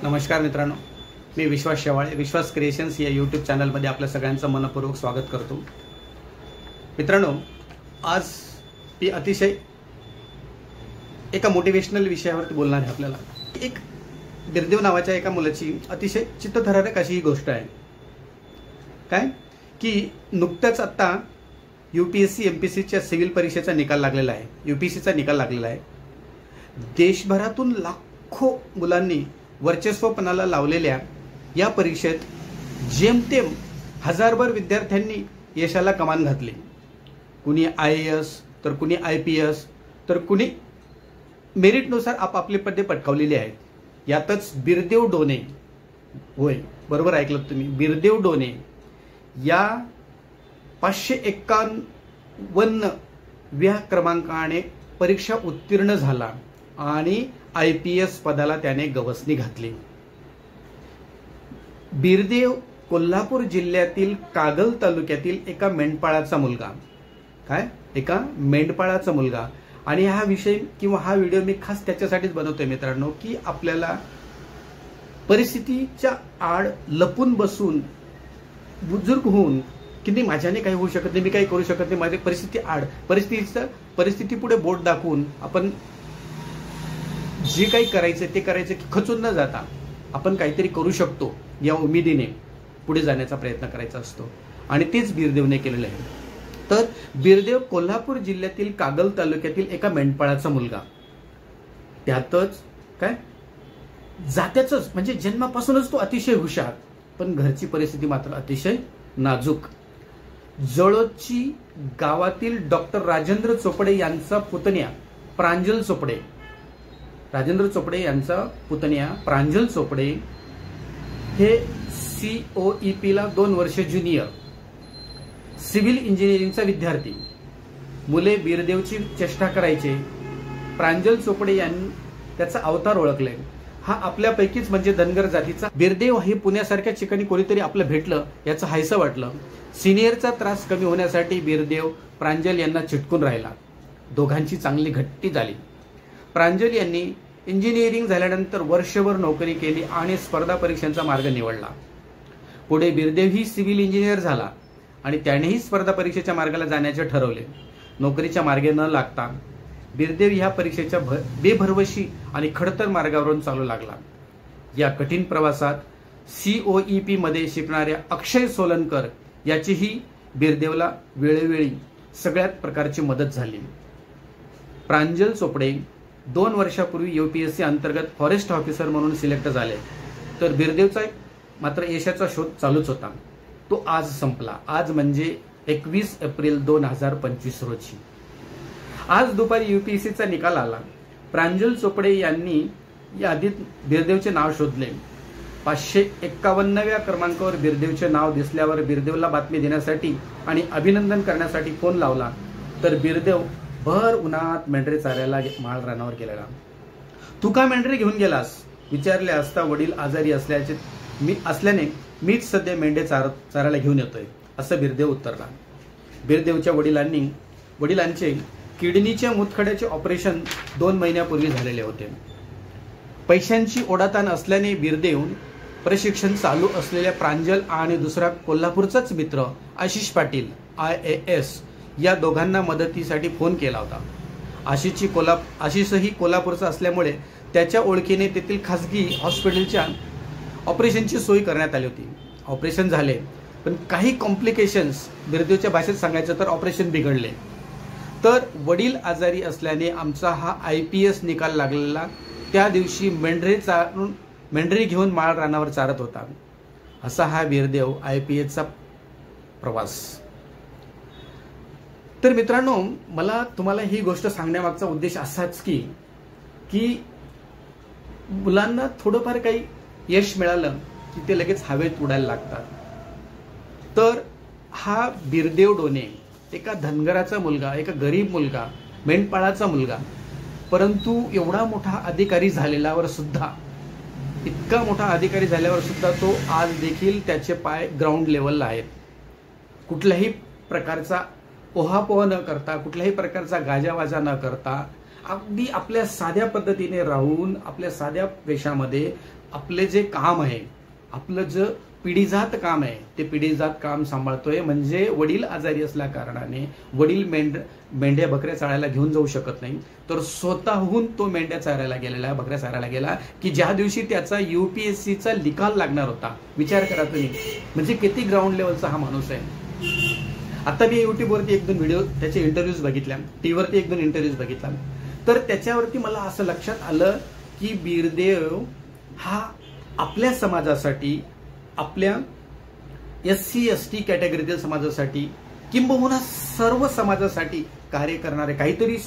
नमस्कार मित्रांनो, मी विश्वास शेवाळे विश्वास क्रिएशन्स या यूट्यूब चॅनलमध्ये आपल्या सगळ्यांचं मनपूर्वक स्वागत करतो। मित्रांनो, आज मी अतिशय एका मोटिवेशनल विषयावर बोलणार आहे। आपल्याला एक बिरदेव नावाच्या एका मुलाची अतिशय चित्तथरारक अशी ही गोष्ट आहे। काय की नुकताच आता यूपीएससी एमपीएससीच्या सिव्हिल परीक्षेचा निकाल लागलेला आहे। यूपीएससीचा निकाल लागलेला आहे। देशभरातून लाखो मुलांनी वर्चस्वपणाला लावलेल्या या परीक्षेत जेमतेम हजारभर विद्यार्थ्यांनी यशाला कमान घातली। कुणी IAS तर कुणी IPS तर कुणी मेरिटनुसार आपापले पदे पटकावलेली आहेत। यातच बिरदेव डोने, होय बरोबर ऐकलं तुम्ही, बिरदेव डोने या 551व्या क्रमांकाने परीक्षा उत्तीर्ण झाला आणि IPS पदाला त्याने गवसणी घातली। बिरदेव कोल्हापूर जिल्ह्यातील कागल तालुक्यातील एका मेंढपाळाचा मुलगा, एका मेंढपाळाचा मुलगा। आणि हा विषय किंवा हा व्हिडिओ मी खास त्याच्यासाठीच बनवतोय मित्रांनो, की आपल्याला परिस्थितीच्या आड लपून बसून बुजुर्ग होऊन की नाही माझ्याने काही होऊ शकत नाही, मी काही करू शकत नाही, माझी परिस्थिती पुढे बोट दाखवून आपण जे काही करायचं ते करायचं की खचून न जाता आपण काहीतरी करू शकतो या उमेदीने पुढे जाण्याचा प्रयत्न करायचा असतो। आणि तेच बिरदेवने केलेलं आहे। तर बिरदेव कोल्हापूर जिल्ह्यातील कागल तालुक्यातील एका मेंढपाळाचा मुलगा, त्यातच जात्याच म्हणजे जन्मापासूनच तो अतिशय हुशार, पण घरची परिस्थिती मात्र अतिशय नाजूक। जळोची गावातील डॉक्टर राजेंद्र चोपडे यांचा पुतण्या प्रांजल चोपडे, राजेंद्र चोपडे यांचा पुतण्या प्रांजल चोपडे हे COEP ला 2 वर्ष ज्युनियर सिव्हिल इंजिनिअरिंगचा विद्यार्थी। मुले बिरदेवची चेष्टा करायचे। प्रांजल चोपडे यांनी त्याचा अवतार ओळखले। हा आपल्यापैकीच म्हणजे धनगर जातीचा बिरदेव हे पुण्यासारख्या ठिकाणी कोणीतरी आपलं भेटलं याचं हायसं वाटलं। सिनियरचा त्रास कमी होण्यासाठी बिरदेव प्रांजल यांना चिटकून राहिला। दोघांची चांगली घट्टी झाली। प्रांजल यांनी इंजिनिअरिंग झाल्यानंतर वर्षभर नोकरी केली आणि स्पर्धा परीक्षांचा मार्ग निवडला। पुढे बिरदेवही सिव्हिल इंजिनियर झाला आणि त्यानेही स्पर्धा परीक्षेच्या मार्गाला जाण्याचे ठरवले। नोकरीच्या मार्गे न लागता बिरदेव ह्या परीक्षेच्या बेभरवशी आणि खडतर मार्गावरून चालू लागला। या कठीण प्रवासात COEP मध्ये शिकणाऱ्या अक्षय सोलनकर याचीही बिरदेवला वेळोवेळी सगळ्यात प्रकारची मदत झाली। प्रांजल चोपडे 2 वर्षापूर्वी UPSC अंतर्गत फॉरेस्ट ऑफिसर म्हणून सिलेक्ट झाले, तर बिरदेवचा मात्र यशाचा शोध चालूच होता। तो आज संपला। आज म्हणजे 21 एप्रिल 2025 रोजी। आज दुपारी UPSCचा निकाल आला। प्रांजल चोपडे यांनी यादीत बिरदेवचे नाव शोधले। 551व्या क्रमांकावर बिरदेवचे नाव दिसल्यावर बिरदेवला बातमी देण्यासाठी आणि अभिनंदन करण्यासाठी फोन लावला, तर बिरदेव भर उन्हात मेंढरे चारायला माळ रानावर गेलेला। तू का मेंढरे घेऊन गेलास विचारले असता वडील आजारी असल्याने मीच सध्या मेंढे चारायला घेऊन येतोय असं बिरदेव उत्तरला। बिरदेवच्या वडिलांचे किडनीच्या मुतखड्याचे ऑपरेशन 2 महिन्यापूर्वी झालेले होते। पैशांची ओढाताण असल्याने बिरदेव प्रशिक्षण चालू असलेल्या प्रांजल आणि दुसरा कोल्हापूरचाच मित्र आशिष पाटील IAS या दोघांना मदतीसाठी फोन केला होता। आशिषही कोल्हापूरचा असल्यामुळे त्याच्या ओळखीने तेथील खासगी हॉस्पिटलच्या ऑपरेशनची सोय करण्यात आली होती। ऑपरेशन झाले, पण काही कॉम्प्लिकेशन्स, बिरदेवच्या भाषेत सांगायचं तर ऑपरेशन बिघडले। तर वडील आजारी असल्याने आमचा हा IPS निकाल लागलेला त्या दिवशी मेंढरे घेऊन माळ रानावर चारत होता। असा हा बिरदेव IPSचा प्रवास। तर मित्रांनो, मला तुम्हाला ही गोष्ट सांगण्यामागचा उद्देश असाच की मुलांना थोडंफार काही यश मिळालं की ते लगेच हवेत उडायला लागतात। तर हा बिरदेव डोने एका धनगराचा मुलगा, एका गरीब मुलगा, मेंढपाळाचा मुलगा, परंतु एवढा मोठा अधिकारी झालेल्यावर सुद्धा, इतका मोठा अधिकारी झाल्यावर सुद्धा तो आज देखील त्याचे पाय ग्राउंड लेवलला आहेत। कुठल्याही प्रकारचा ओहापोह न करता, कुठल्याही प्रकारचा गाजावाजा न करता अगदी आपल्या साध्या पद्धतीने राहून आपल्या साध्या वेशामध्ये आपले जे काम आहे, आपलं जे पिढीजात काम आहे ते पिढीजात काम सांभाळतोय. म्हणजे वडील आजारी असल्या कारणाने वडील मेंढ्या बकऱ्या चारायला घेऊन जाऊ शकत नाही, तर स्वतःहून तो मेंढ्या चारायला गेलेला, बकऱ्या चारायला गेला की ज्या दिवशी त्याचा UPSCचा निकाल लागणार होता. विचार करा तुम्ही, म्हणजे किती ग्राउंड लेवलचा हा माणूस आहे. आता मी युट्यूबवरती एक दोन व्हिडिओ त्याचे इंटरव्ह्यूज बघितल्या, टीव्हीवरती एक दोन इंटरव्ह्यूज बघितला, तर त्याच्यावरती मला असं लक्षात आलं की बीरदेव हा आपल्या समाजासाठी, आपल्या SC ST कॅटेगरीतील समाजासाठी किंबहुना सर्व समाजासाठी कार्य करणारे, काहीतरी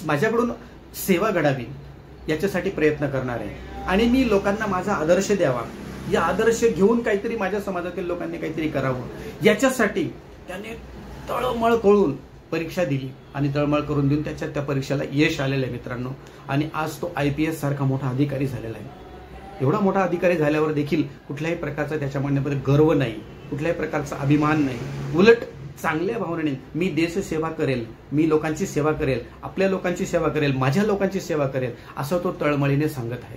माझ्याकडून सेवा घडावी याच्यासाठी प्रयत्न करणार आहे. आणि मी लोकांना माझा आदर्श द्यावा, या आदर्श घेऊन काहीतरी माझ्या समाजातील लोकांनी काहीतरी करावं, याच्यासाठी त्याने तळमळ करून परीक्षा दिली आणि तळमळ करून देऊन त्या परीक्षेला यश आलेलं आहे मित्रांनो. आणि आज तो IPS सारखा मोठा अधिकारी झालेला आहे. एवढा मोठा अधिकारी झाल्यावर देखील कुठल्याही प्रकारचा त्याच्या म्हणण्यामध्ये गर्व नाही, कुठल्याही प्रकारचा अभिमान नाही, उलट चांगल्या भावनेने मी देशसेवा करेल, मी लोकांची सेवा करेल, आपल्या लोकांची सेवा करेल, माझ्या लोकांची सेवा करेल, असं तो तळमळीने सांगत आहे.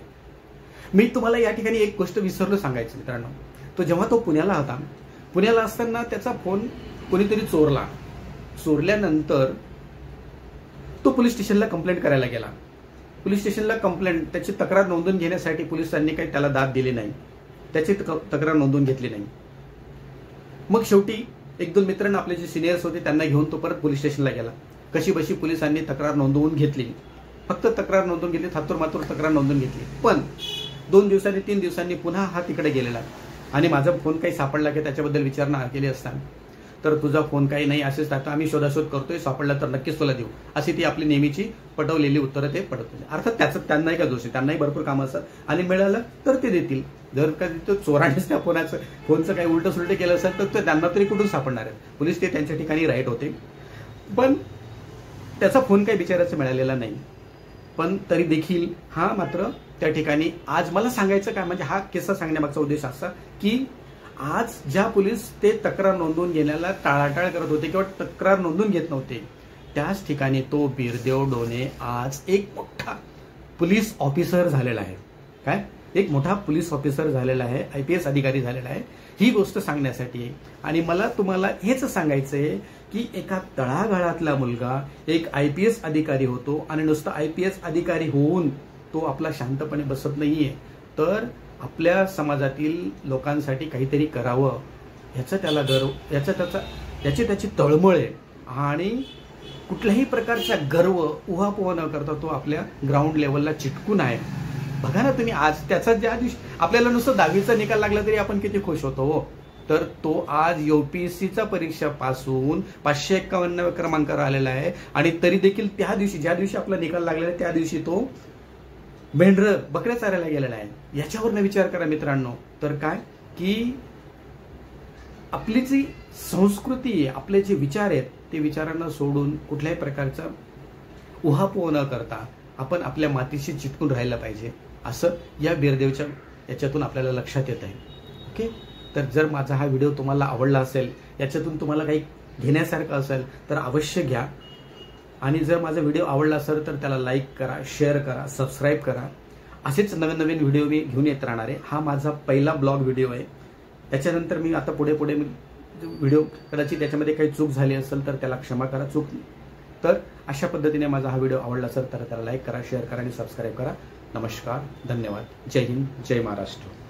मी तुम्हाला या ठिकाणी एक गोष्ट विसरलो सांगायचं मित्रांनो. तो जेव्हा तो पुण्याला होता, पुण्याला असताना त्याचा फोन कोणीतरी चोरल्यानंतर तो पोलीस स्टेशनला कंप्लेंट करायला गेला. पोलीस स्टेशनला कंप्लेंट, त्याची तक्रार नोंदवून घेण्यासाठी पोलिसांनी काही त्याला दाद दिली नाही, त्याची तक्रार नोंदवून घेतली नाही. मग शेवटी एक दोन मित्रांना, आपले जे सिनियर्स होते त्यांना घेऊन तो परत पोलीस स्टेशनला गेला. कशी बशी पोलिसांनी तक्रार नोंदवून घेतली, फक्त तक्रार नोंदवून घेतली, थातूर मातूर तक्रार नोंदवून घेतली. पण 2 दिवसांनी 3 दिवसांनी पुन्हा हा तिकडे गेलेला आणि माझा फोन काही सापडला की त्याच्याबद्दल विचारणा केली असताना, तर तुझा फोन काही नाही, असेच आता आम्ही शोधाशोध करतोय, सापडला तर नक्कीच तुला देऊ, अशी ती आपली नेहमीची पटवलेली उत्तरं ते पडत होते. अर्थात त्याचं त्यांनाही का दोष आहे, त्यांनाही भरपूर कामं असतात आणि मिळालं तर ते देतील. जर का तो चोरानेच त्या फोनचं काही उलट सुलट केलं असेल तर त्यांना तरी कुठून सापडणार आहे. पोलीस ते त्यांच्या ठिकाणी राईट होते, पण त्याचा फोन काही बिचाराचा मिळालेला नाही. पण तरी देखील हा मात्र त्या ठिकाणी आज मला सांगायचं काय, म्हणजे हा किस्सा सांगण्यामागचा उद्देश असा की आज ज्या पोलीस ते तक्रार नोंदवून घेण्याला टाळाटाळ करत होते किंवा तक्रार नोंदवून घेत नव्हते, त्याच ठिकाणी तो बीरदेव डोने आज एक मोठा पोलीस ऑफिसर झालेला आहे. काय, एक मोठा पोलीस ऑफिसर झालेला आहे, IPS अधिकारी झालेला आहे. ही गोष्ट सांगण्यासाठी आणि मला तुम्हाला हेच सांगायचंय की एका तळागाळातला मुलगा एक IPS अधिकारी होतो आणि नुसतं IPS अधिकारी होऊन तो आपला शांतपणे बसत नाहीये, तर आपल्या समाजातील लोकांसाठी काहीतरी करावं ह्याचा त्याला गर्व, याची त्याची तळमळ आहे. आणि कुठल्याही प्रकारचा गर्व उहापोह न करता तो आपल्या ग्राउंड लेवलला चिटकून आहे. बघा ना तुम्ही, आज त्याचा ज्या दिवशी आपल्याला नुसतं 10वीचा निकाल लागला तरी आपण किती खुश होतो हो, तर तो आज UPSCचा परीक्षा पासून 551 क्रमांकावर आलेला आहे. आणि तरी देखील त्या दिवशी, ज्या दिवशी आपला निकाल लागलेला आहे त्या दिवशी तो बकऱ्या चारायला गेलेला आहे. याच्यावर विचार करा मित्रांनो. तर काय की आपली जी संस्कृती आहे, आपले जे विचार आहेत, ते विचारांना सोडून कुठल्याही प्रकारचा उहापोह न करता आपण आपल्या मातीशी चिटकून राहायला पाहिजे, असं या बीरदेवच्या याच्यातून आपल्याला लक्षात येत आहे. ओके, तर जर माझा हा व्हिडिओ तुम्हाला आवडला असेल, याच्यातून तुम्हाला काही घेण्यासारखं असेल तर अवश्य घ्या. आणि जर माझा व्हिडिओ आवडला असेल तर त्याला लाईक करा, शेअर करा, सबस्क्राईब करा. असेच नवीन नवीन व्हिडिओ मी घेऊन येत राहणार आहे. हा माझा पहिला ब्लॉग व्हिडिओ आहे. त्याच्यानंतर मी आता पुढे मी व्हिडिओ कदाचित त्याच्यामध्ये काही चूक झाली असेल तर त्याला क्षमा करा. तर अशा पद्धतीने माझा हा व्हिडिओ आवडला असेल तर त्याला लाईक करा, शेअर करा आणि सबस्क्राईब करा. नमस्कार, धन्यवाद, जय हिंद, जय महाराष्ट्र.